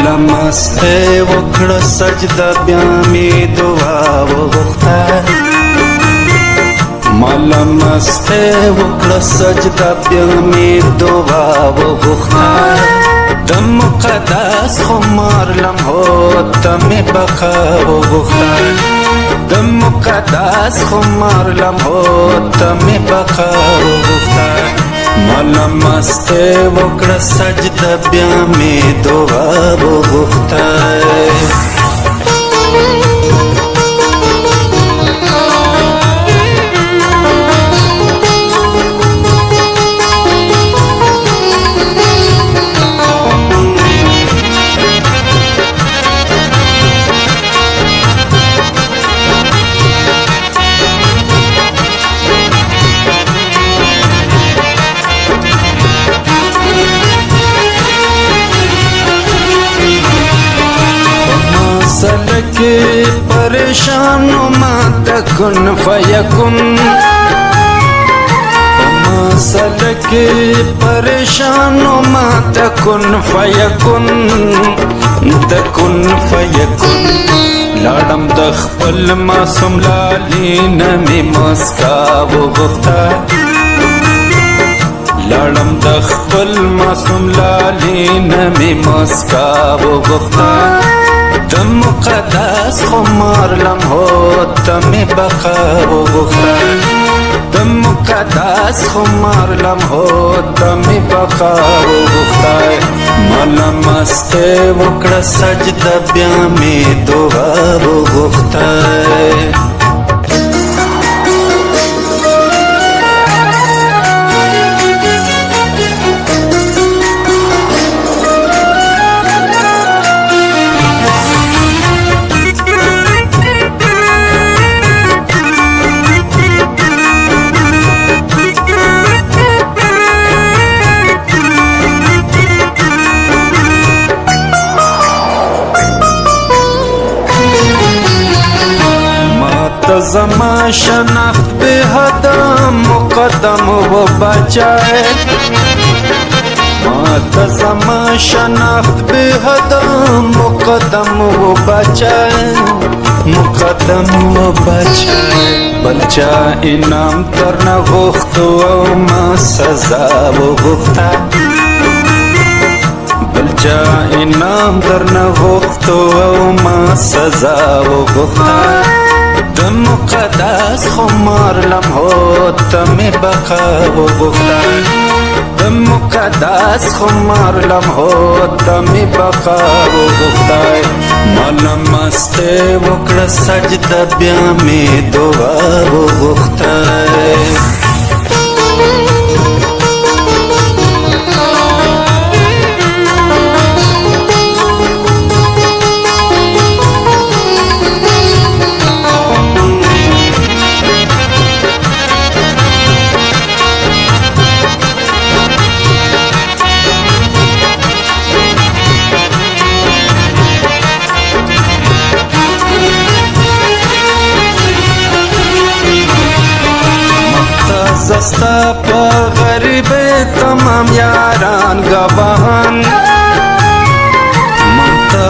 مالا مسته وکړه سجده بیا می دعا وغوښته مالا مسته وکړه سجده بیا می دعا وغوښته د مقدس خمار لمحو ته می بقا وغوښته د مقدس خمار لمحو ته می بقا وغوښته مالا مسته وکړه سجده بیا می دعا وغوښته سلکی پریشانو ما تکن فیکن سلکی پریشانو ما تکن فیکن لاړم د خپل معصوم لالي نمي مسکا وغوښته لاړم د خپل معصوم لالي نمي مسکا وغوښته د مقدس خمار لمحو ته می بقا وغوښته د مقدس خمار لمحو ته می بقا وغوښته مالا مسته وکړه سجده بیا می دعا وغوښته زما شناخت به حد مقدم و بچائے ماتا زما شناخت به حد مقدم و بچائے بلچا انام ترنا غوښتو او ما سزا وغوښته بلچا انام درنا غوښتو او ما سزا وغوښته د مقدس خمار لمحو ته می بقا وغوښته د مقدس خمار لمحو ته می بقا وغوښته مالا مسته وکړه سجده بیا می دعا وغوښته زستا پا غریب تمام یاران گواهان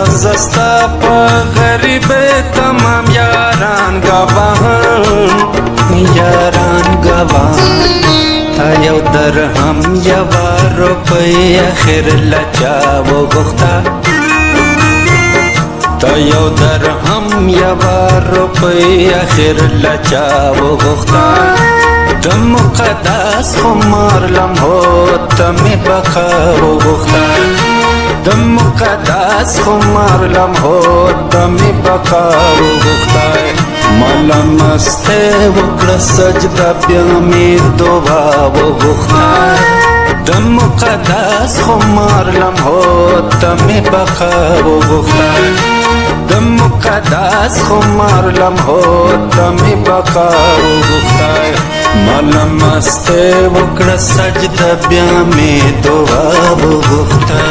زستا پا غریب تمام یاران گواهان تا یو درهم یو روپی اخر لچا وغوښته تا یو درهم یو روپی اخر لچا وغوښته د مقدس خمار لمحو ته می بقا وغوښته د مقدس خمار لمحو ته می بقا وغوښته مالا مسته وکړه سجده بیا می دعا وغوښته د مقدس خمار لمحو ته می بقا وغوښته د مقدس خمار لمحو ته می بقا وغوښته مالا مسته وکړه سجده بیا می دعا وغوښته